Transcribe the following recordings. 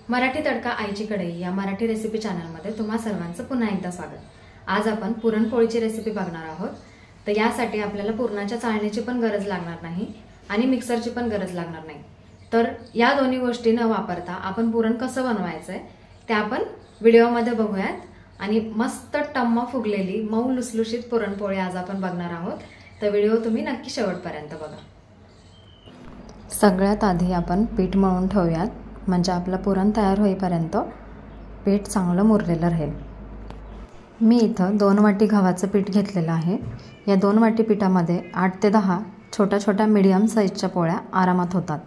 मराठी तडका आईची कढई या मराठी रेसिपी चॅनलमध्ये तुम्हा सर्वांचं पुन्हा एकदा स्वागत। आज आपण पुरणपोळीची रेसिपी बघणार आहोत। तर यासाठी आपल्याला पुरणाच्या चाळणीची पण गरज लागणार नाही आणि मिक्सरची पण गरज लागणार नाही। तर या दोन्ही गोष्टी न वापरता आपण पुरण कसं बनवायचंय ते आपण व्हिडिओमध्ये बघूयात आणि मस्त टम्म फुगलेली मऊ लुसलुशीत पुरणपोळी आज आपण बघणार आहोत। तर व्हिडिओ तुम्ही नक्की शेवटपर्यंत बघा। सगळ्यात आधी आपण पीठ मळून ठेवूयात, म्हणजे आपलं पुरण तयार होईपर्यंत पीठ चांगलं मुरलेलं राहील। मी इथं 2 वाटी गव्हाचं पीठ घेतलेलं आहे। या 2 वाटी पिठामध्ये 8 ते 10 छोट्या छोट्या मीडियम साईजच्या पोळ्या आरामात होतात।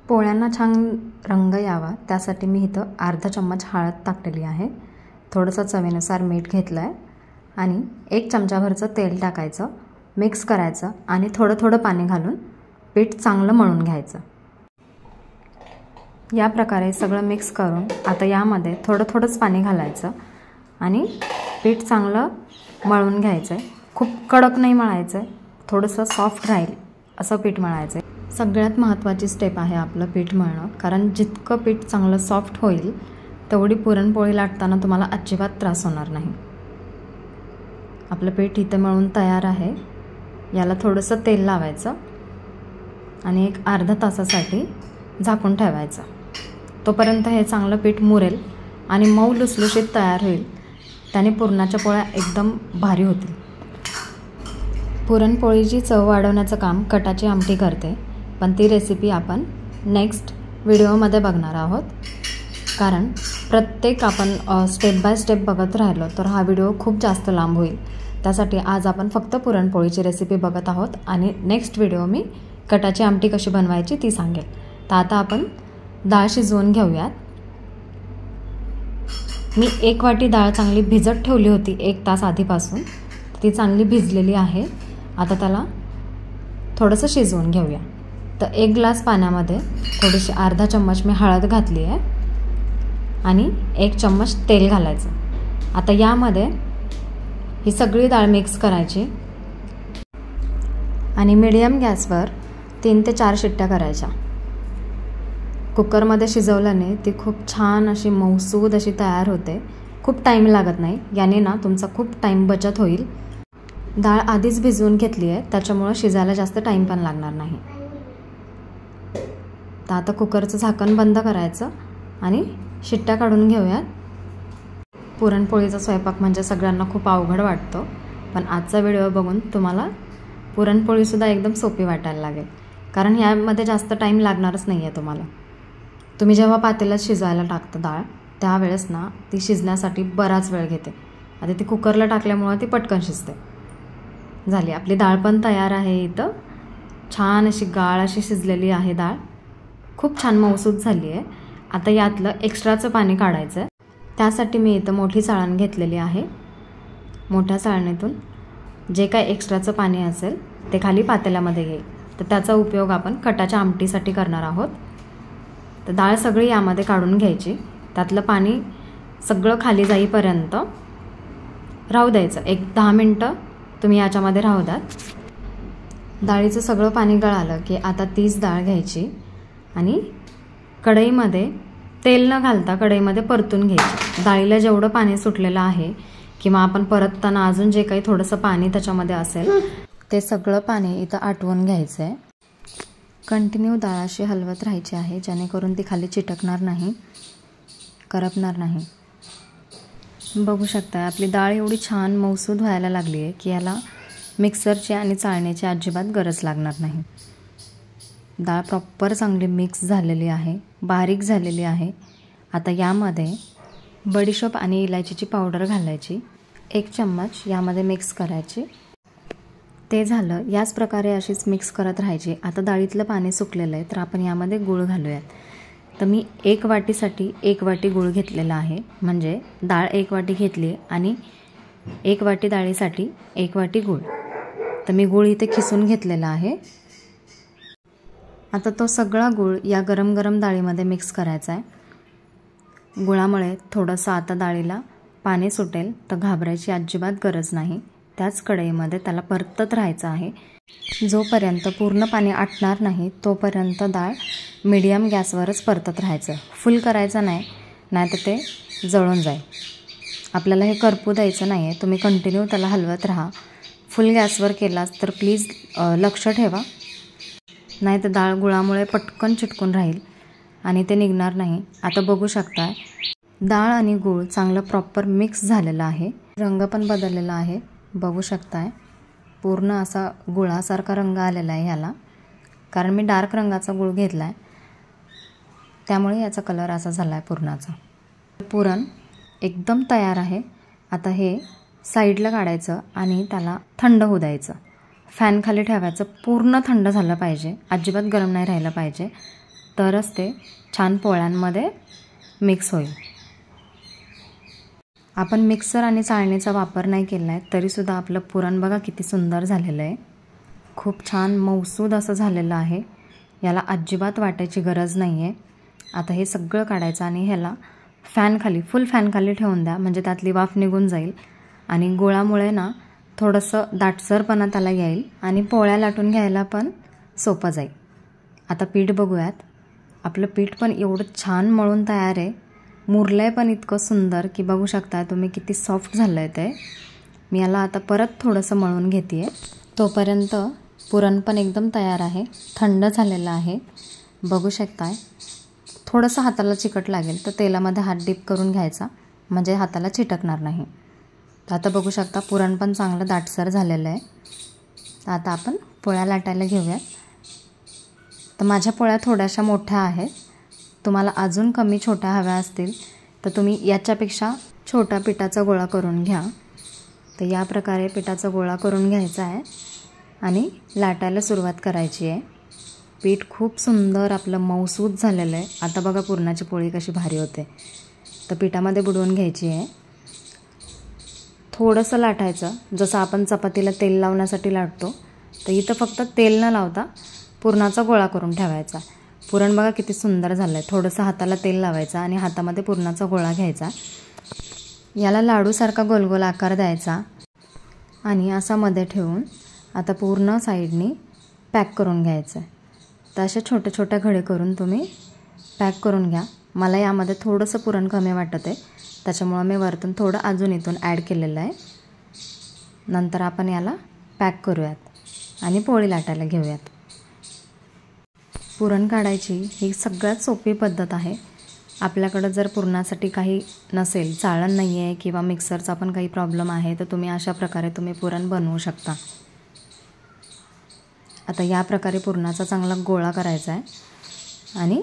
पोळ्यांना छान रंग यावा त्यासाठी मी इथं अर्धा चम्मच हळद टाकलेली आहे, थोडंसं चवीनुसार मीठ घेतलं आहे आणि 1 चमचाभरचं तेल टाकायचं, मिक्स करायचं आणि थोडं थोडं पाणी घालून पीठ चांगलं मळून घ्यायचं। या प्रकारे सगळं मिक्स करून आता यामध्ये थोडं थोडंच पाणी घालायचं आणि पीठ चांगलं मळून घ्यायचं आहे। खूप कडक नाही मळायचं आहे, थोडंसं सॉफ्ट राहील असं पीठ मळायचं आहे। सगळ्यात महत्त्वाची स्टेप आहे आपलं पीठ मळणं, कारण जितकं पीठ चांगलं सॉफ्ट होईल तेवढी पुरणपोळी लाटताना तुम्हाला अजिबात त्रास होणार नाही। आपलं पीठ इथे मळून तयार आहे। याला थोडंसं तेल लावायचं आणि एक अर्धा तासासाठी झाकून ठेवायचं। तोपर्यंत हे चांगलं पीठ मुरेल आणि मऊ लुसलुशीत तयार होईल। त्याने पुरणाच्या पोळ्या एकदम भारी होतील। पुरणपोळीची चव वाढवण्याचं काम कटाची आमटी करते, पण ती रेसिपी आपण नेक्स्ट व्हिडिओमध्ये बघणार आहोत। कारण प्रत्येक आपण स्टेप बाय स्टेप बघत राहिलो तर हा व्हिडिओ खूप जास्त लांब होईल। त्यासाठी आज आपण फक्त पुरणपोळीची रेसिपी बघत आहोत आणि नेक्स्ट व्हिडिओ मी कटाची आमटी कशी बनवायची ती सांगेल। तर आता आपण डाळ शिजवून घेऊयात। मी 1 वाटी डाळ चांगली भिजत ठेवली होती 1 तास आधीपासून, ती चांगली भिजलेली आहे। आता त्याला थोडंसं शिजवून घेऊया। तर 1 ग्लास पाण्यामध्ये थोडीशी अर्धा चम्मच मी हळद घातली आहे आणि 1 चम्मच तेल घालायचं। आता यामध्ये ही सगळी डाळ मिक्स करायची आणि मीडियम गॅसवर 3 ते 4 शिट्ट्या करायच्या। कुकरमध्ये शिजवल्याने ती खूप छान अशी मऊसूद अशी तयार होते, खूप टाईम लागत नाही। याने ना तुमचा खूप टाईम बचत होईल। डाळ आधीच भिजवून घेतली आहे त्याच्यामुळे शिजायला जास्त टाईम पण लागणार नाही। तर आता कुकरचं झाकण बंद करायचं आणि शिट्ट्या काढून घेऊयात। पुरणपोळीचा स्वयंपाक म्हणजे सगळ्यांना खूप अवघड वाटतो, पण आजचा व्हिडिओ बघून तुम्हाला पुरणपोळीसुद्धा एकदम सोपी वाटायला लागेल, कारण यामध्ये जास्त टाईम लागणारच नाही आहे तुम्हाला। तुम्ही जेव्हा पातेल्यात शिजायला टाकता डाळ त्यावेळेस ना ती शिजण्यासाठी बराच वेळ घेते। आता ती कुकरला टाकल्यामुळे ती पटकन शिजते। झाली आपली डाळ पण तयार आहे। इथं छान अशी गाळ अशी शिजलेली आहे डाळ, खूप छान मऊसूद झाली आहे। आता यातलं एक्स्ट्राचं पाणी काढायचं आहे। त्यासाठी मी इथं मोठी चाळण घेतलेली आहे। मोठ्या चाळणीतून जे काय एक्स्ट्राचं पाणी असेल ते खाली पातेल्यामध्ये घेईल। तर त्याचा उपयोग आपण कटाच्या आमटीसाठी करणार आहोत। तर डाळ सगळी यामध्ये काढून घ्यायची, त्यातलं पाणी सगळं खाली जाईपर्यंत राहू द्यायचं। 10 मिनटं तुम्ही याच्यामध्ये राहू द्यात। डाळीचं सगळं पाणी गळालं की आता तीच डाळ घ्यायची आणि कढईमध्ये तेल न घालता कढईमध्ये परतून घ्यायची। डाळीला जेवढं पाणी सुटलेलं आहे किंवा आपण परतताना अजून जे काही थोडंसं पाणी त्याच्यामध्ये असेल ते सगळं पाणी इथं आटवून घ्यायचं आहे। कंटिन्यू डाळ अशी हलवत राहायची आहे, जेणेकरून ती खाली चिटकणार नाही, करपणार नाही। बघू शकता आपली डाळ एवढी छान मऊसूद व्हायला लागली आहे की याला मिक्सरची आणि चाळणीची अजिबात गरज लागणार नाही। डाळ प्रॉपर चांगली मिक्स झालेली आहे, बारीक झालेली आहे। आता यामध्ये बडीशोप आणि इलायचीची पावडर घालायची, 1 चम्मच यामध्ये मिक्स करायची। ते झालं, याच प्रकारे अशीच मिक्स करत राहायची। आता डाळीतलं पाणी सुकलेलं आहे तर आपण यामध्ये गूळ घालूयात। तर मी 1 वाटीसाठी 1 वाटी गूळ घेतलेला आहे, म्हणजे डाळ 1 वाटी घेतली आणि 1 वाटी डाळीसाठी 1 वाटी गूळ। तर मी गूळ इथे खिसून घेतलेला आहे। आता तो सगळा गूळ या गरम गरम डाळीमध्ये मिक्स करायचा आहे। गुळामुळे थोडंसं आता डाळीला पाणी सुटेल, तर घाबरायची अजिबात गरज नाही। त्याच कढईमध्ये त्याला परतत राहायचं आहे। जोपर्यंत पूर्ण पाणी आटणार नाही तोपर्यंत डाळ मीडियम गॅसवरच परतत राहायचं. फुल करायचं नाही, नाहीतर ते जळून जाईल. आपल्याला हे करपू द्यायचं नाही आहे. तुम्ही कंटिन्यू त्याला हलवत राहा. फुल गॅसवर केलास तर प्लीज लक्ष ठेवा, नाही तर डाळ गुळामुळे पटकन चिटकून राहील आणि ते निघणार नाही. आता बघू शकताय डाळ आणि गूळ चांगलं प्रॉपर मिक्स झालेलं आहे. रंग पण बदललेला आहे, बघू शकताय. पूर्ण असा गुळासारखा रंग आलेला आहे ह्याला, कारण मी डार्क रंगाचा गूळ घेतला आहे, त्यामुळे याचा कलर असा झाला आहे पुरणाचा. पुरण एकदम तयार आहे. आता हे साईडला काढायचं आणि त्याला थंड होऊ द्यायचं. फॅन खाली ठेवायचं. पूर्ण थंड झालं पाहिजे, अजिबात गरम नाही राहिलं पाहिजे, तरच ते छान पोळ्यांमध्ये मिक्स होईल. आपण मिक्सर आणि चाळणीचा वापर नाही केला आहे तरीसुद्धा आपलं पुरण बघा किती सुंदर झालेलं आहे. खूप छान मऊसूद असं झालेलं आहे. याला अजिबात वाटायची गरज नाही आहे. आता हे सगळं काढायचं आणि ह्याला फुल फॅन खाली ठेवून द्या, म्हणजे त्यातली वाफ निघून जाईल आणि गुळामुळे ना थोडंसं दाटसरपणा त्याला येईल आणि पोळ्या लाटून घ्यायला पण सोपं जाईल. आता पीठ बघूयात. आपलं पीठ पण एवढं छान मळून तयार आहे. मुरलं आहे पण इतकं सुंदर की बघू शकता तुम्ही किती सॉफ्ट झालं आहे ते. मी याला आता परत थोडंसं मळून घेते आहे. तोपर्यंत पुरण पण एकदम तयार आहे, थंड झालेलं आहे. बघू शकताय. थोडंसं हाताला चिकट लागेल तर तेलामध्ये हात डीप करून घ्यायचा, म्हणजे हाताला चिटकणार नाही. तर आता बघू शकता पुरण पण चांगलं दाटसर झालेलं आहे. तर आता आपण पोळ्या लाटायला घेऊयात. तर माझ्या पोळ्या थोड्याशा मोठ्या आहेत. तुम्हाला अजून कमी छोट्या हव्या असतील तर तुम्ही याच्यापेक्षा छोटा पिठाचा गोळा करून घ्या. तर या प्रकारे पिठाचा गोळा करून घ्यायचा आहे आणि लाटायला सुरुवात करायची आहे. पीठ खूप सुंदर आपलं मऊसूद झालेलं आहे. आता बघा पुरणाची पोळी कशी भारी होते. तर पिठामध्ये बुडवून घ्यायची आहे. थोडंसं लाटायचं, जसं आपण चपातीला तेल लावण्यासाठी लाटतो. तर इथं फक्त तेल न लावता पुरणाचा गोळा करून ठेवायचा. पुरण बघा किती सुंदर झालं आहे. थोडंसं हाताला तेल लावायचं आणि हातामध्ये पुरणाचा गोळा घ्यायचा. याला लाडूसारखा गोलगोल आकार द्यायचा आणि असा मध्ये ठेवून आता पूर्ण साईडनी पॅक करून घ्यायचं आहे. तर असे छोटे छोटे घडे करून तुम्ही पॅक करून घ्या. मला यामध्ये थोडंसं पुरण कमी वाटत आहे, त्याच्यामुळं मी वरतून थोडं अजून इथून ॲड केलेलं आहे. नंतर आपण याला पॅक करूयात आणि पोळी लाटायला घेऊयात. पुरण काढायची ही सगळ्यात सोपी पद्धत आहे. आपल्याकडं जर पुरणासाठी काही नसेल, चाळण नाही आहे किंवा मिक्सरचा पण काही प्रॉब्लेम आहे, तर तुम्ही अशा प्रकारे तुम्ही पुरण बनवू शकता. आता या प्रकारे पुरणाचा चांगला गोळा करायचा आहे आणि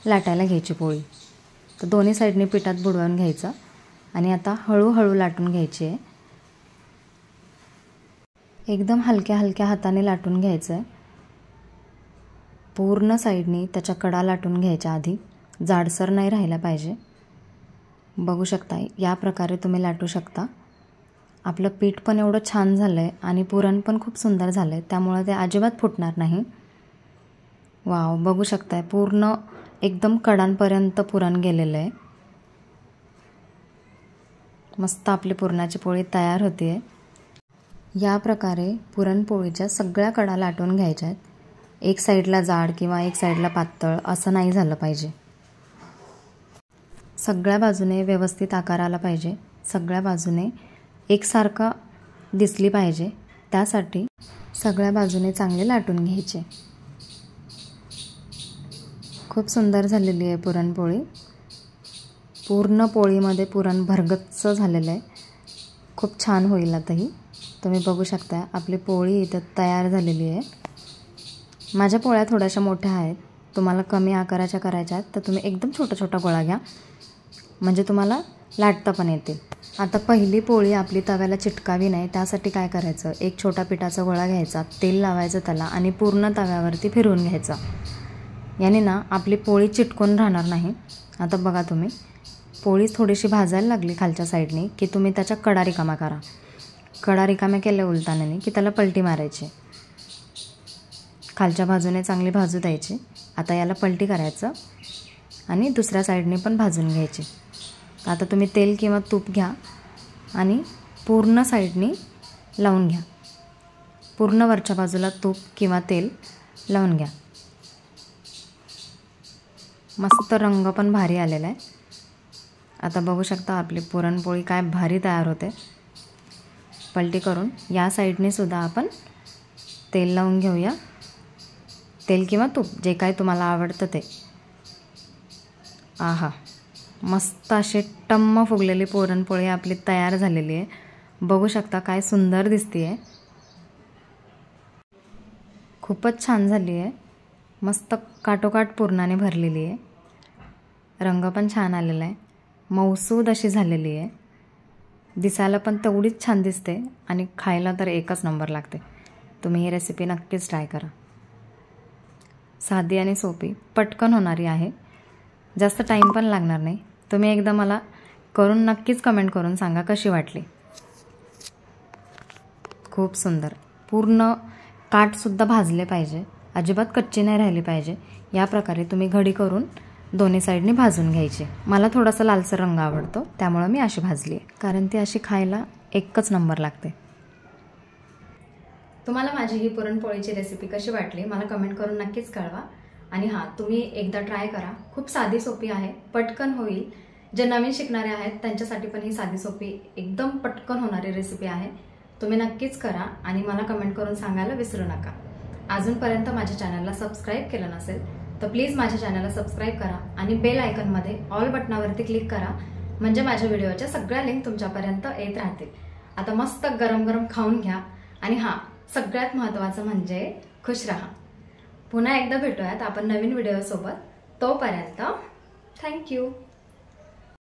लाटायला घ्यायची पोळी. तर दोन्ही साईडने पिठात बुडवून घ्यायचं आणि आता हळूहळू लाटून घ्यायची आहे. एकदम हलक्या हलक्या हाताने लाटून घ्यायचं आहे. पूर्ण साईडनी त्याच्या कडा लाटून घ्यायच्या आधी, जाडसर नाही राहायला पाहिजे. बघू शकता या प्रकारे तुम्ही लाटू शकता. आपलं पीठ पण एवढं छान झालं आहे आणि पुरण पण खूप सुंदर झालं आहे, त्यामुळे ते अजिबात फुटणार नाही. वाव, बघू शकताय पूर्ण एकदम कडांपर्यंत पुरण गेलेलं आहे. मस्त आपली पुरणाची पोळी तयार होते आहे. या प्रकारे पुरणपोळीच्या सगळ्या कडा लाटून घ्यायच्या आहेत. एक साईडला जाड किंवा एक साईडला पातळ असं नाही झालं पाहिजे. सगळ्या बाजूने व्यवस्थित आकार आला पाहिजे. सगळ्या बाजूने एकसारखा दिसली पाहिजे, त्यासाठी सगळ्या बाजूने चांगले लाटून घ्यायचे. खूप सुंदर झालेली आहे पुरणपोळी. पूर्ण पोळीमध्ये पुरण भरगच्च झालेलं आहे. खूप छान होईल. आताही तुम्ही बघू शकता आपली पोळी इथं तयार झालेली आहे. माझ्या पोळ्या थोड्याशा मोठ्या आहेत. तुम्हाला कमी आकाराच्या करायच्या आहेत तर तुम्ही एकदम छोटा छोटा गोळा घ्या, म्हणजे तुम्हाला लाटता पण येतील. आता पहिली पोळी आपली तव्याला चिटकावी नाही, त्यासाठी काय करायचं, एक छोटा पिठाचा गोळा घ्यायचा, तेल लावायचं त्याला आणि पूर्ण तव्यावरती फिरवून घ्यायचा. याने ना आपली पोळी चिटकून राहणार नाही. आता बघा तुम्ही पोळी थोडीशी भाजायला लागली खालच्या साईडने की तुम्ही त्याच्या कडा रिकामा करा. कडा रिकाम्या केल्या उलटाने की त्याला पलटी मारायची. खालच्या बाजूने चांगली भाजू द्यायची. आता याला पलटी करायचं आणि दुसऱ्या साईडने पण भाजून घ्यायची. आता तुम्ही तेल किंवा तूप घ्या आणि पूर्ण साईडने लावून घ्या. पूर्ण वरच्या बाजूला तूप किंवा तेल लावून घ्या. मस्त रंग पण भारी आलेला आहे. आता बघू शकता आपली पुरणपोळी काय भारी तयार होते. पलटी करून या साईडने सुद्धा आपण तेल लावून घेऊया. तेल किंवा तूप जे काय तुम्हाला आवडतं ते. आहा, मस्त अशी टम्म फुगलेली पुरणपोळी आपली तयार झालेली आहे. बघू शकता काय सुंदर दिसते. खूपच छान झाली आहे. मस्त काटोकाट पुरणाने भरलेली आहे. रंग पण छान आलेला आहे. मऊसूद अशी झालेली आहे. दिसायला पण तेवढीच छान दिसते आणि खायला तर एकच नंबर लागते. तुम्ही ही रेसिपी नक्कीच ट्राय करा. साधी आणि सोपी, पटकन होणारी आहे. जास्त टाईम पण लागणार नाही. तुम्ही एकदा मला करून नक्कीच कमेंट करून सांगा कशी वाटली. खूप सुंदर. पूर्ण काठसुद्धा भाजले पाहिजे, अजिबात कच्ची नाही राहिली पाहिजे. या प्रकारे तुम्ही घडी करून दोन्ही साईडनी भाजून घ्यायची. मला थोडासा लालसर रंग आवडतो त्यामुळे मी अशी भाजली आहे, कारण ती अशी खायला एकच नंबर लागते. तुम्हाला माझी ही पुरणपोळीची रेसिपी कशी वाटली मला कमेंट करून नक्कीच कळवा. आणि हां, तुम्ही एकदा ट्राय करा. खूप साधी सोपी आहे, पटकन होईल. जे नवीन शिकणारे आहेत त्यांच्यासाठी पण ही साधी सोपी एकदम पटकन होणारी रेसिपी आहे. तुम्ही नक्कीच करा आणि मला कमेंट करून सांगायला विसरू नका. अजूनपर्यंत माझ्या चॅनलला सबस्क्राईब केलं नसेल तर प्लीज माझ्या चॅनलला सबस्क्राईब करा आणि बेल आयकॉनमध्ये ऑल बटनावरती क्लिक करा, म्हणजे माझ्या व्हिडिओच्या सगळ्या लिंक तुमच्यापर्यंत येत राहतील. आता मस्त गरम गरम खाऊन घ्या आणि हां, सगळ्यात महत्त्वाचं म्हणजे खुश राहा. पुन्हा एकदा भेटूयात आपण नवीन व्हिडिओसोबत. तोपर्यंत थँक्यू.